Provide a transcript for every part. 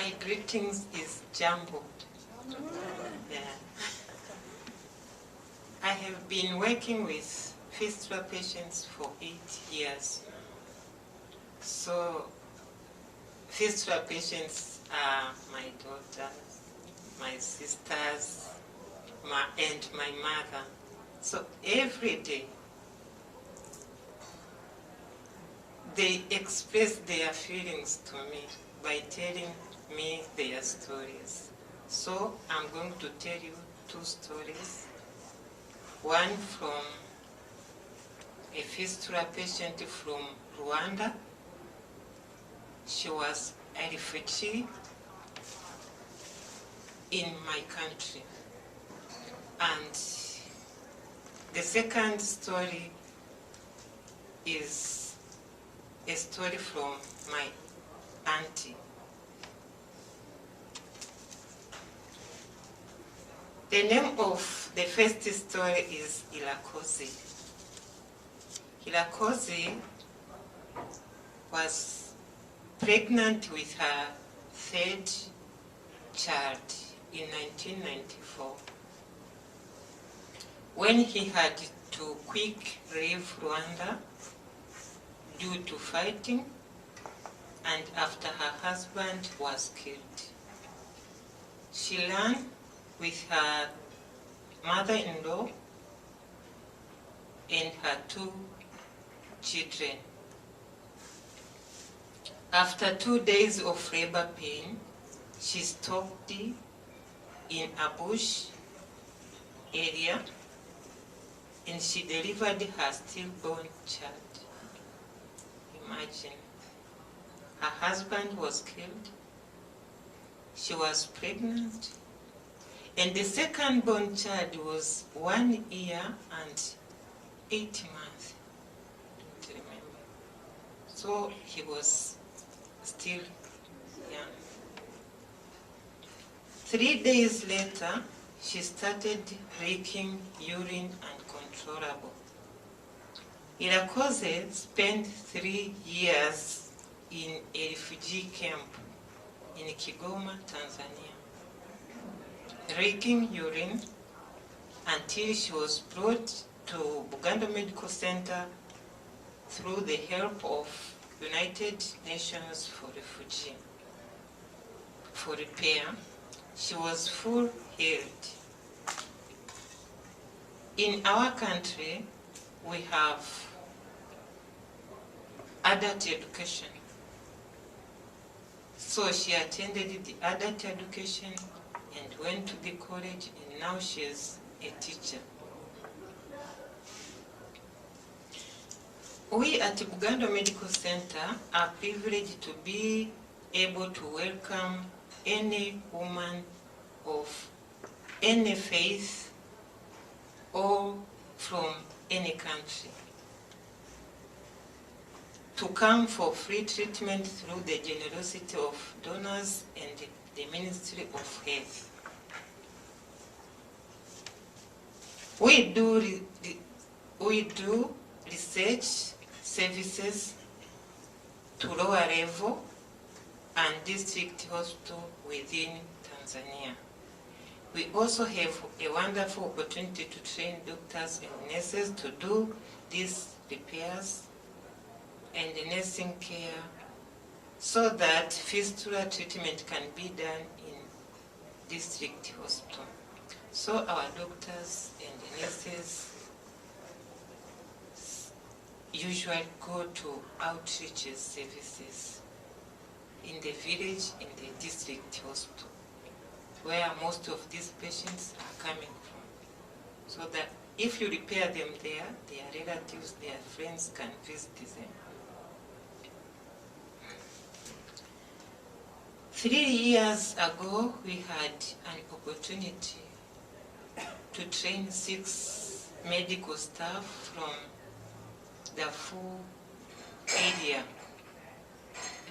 My greetings is jumbled. Yeah. I have been working with fistula patients for 8 years. So fistula patients are my daughters, my sisters, and my mother. So every day they express their feelings to me by telling me their stories. So I'm going to tell you 2 stories. One from a fistula patient from Rwanda. She was a refugee in my country. And the second story is a story from my auntie. The name of the first story is Ilakozi. Ilakozi was pregnant with her 3rd child in 1994. When he had to quick leave Rwanda due to fighting, and after her husband was killed. She ran with her mother-in-law and her 2 children. After 2 days of labor pain, she stopped in a bush area and she delivered her stillborn child. Imagine, her husband was killed, she was pregnant, and the second born child was 1 year and 8 months. I don't remember. So he was still young. 3 days later, she started leaking urine uncontrollable. Ilakoze spent 3 years in a refugee camp in Kigoma, Tanzania, leaking urine until she was brought to Bugando Medical Center through the help of United Nations for Refugees. For repair, she was full healed. In our country, we have adult education. So she attended the adult education and went to the college, and now she is a teacher. We at Bugando Medical Center are privileged to be able to welcome any woman of any faith or from any country to come for free treatment through the generosity of donors and the Ministry of Health. We do research services to lower level and district hospital within Tanzania. We also have a wonderful opportunity to train doctors and nurses to do these repairs and nursing care so that fistula treatment can be done in district hospital. So our doctors and nurses usually go to outreach services in the village, in the district hospital, where most of these patients are coming from. So that if you repair them there, their relatives, their friends can visit them. 3 years ago, we had an opportunity to train 6 medical staff from Darfur area.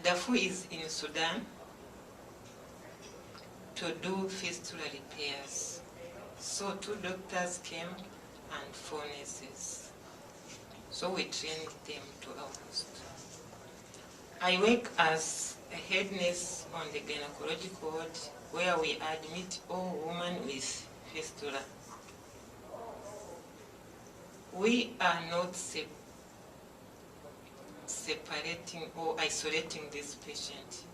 Darfur is in Sudan, to do fistula repairs. So 2 doctors came and 4 nurses. So we trained them to August. I work as a head nurse on the gynecological ward where we admit all women with fistula. We are not separating or isolating this patient.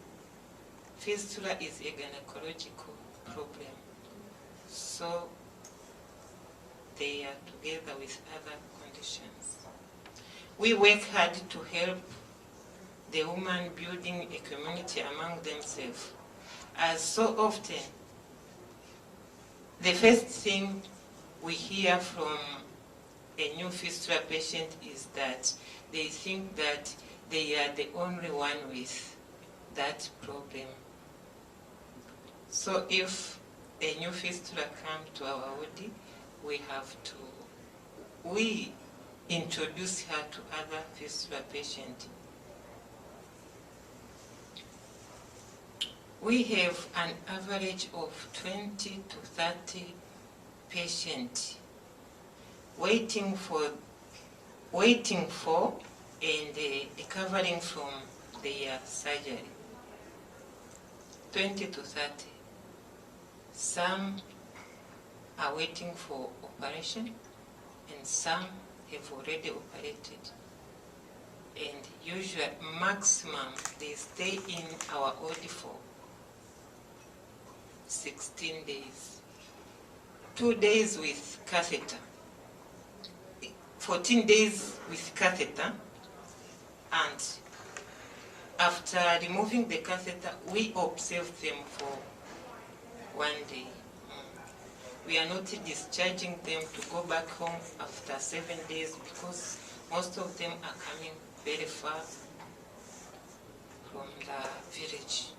Fistula is a gynecological problem, so they are together with other conditions. We work hard to help the women building a community among themselves. As so often, the first thing we hear from a new fistula patient is that they think that they are the only one with that problem. So if a new fistula comes to our ward, we introduce her to other fistula patients. We have an average of 20 to 30 patients waiting for and recovering from their surgery. 20 to 30. Some are waiting for operation and some have already operated. And usually maximum they stay in our ward for 16 days. 2 days with catheter, 14 days with catheter, and after removing the catheter, we observe them for 1 day. We are not discharging them to go back home after 7 days because most of them are coming very far from the village.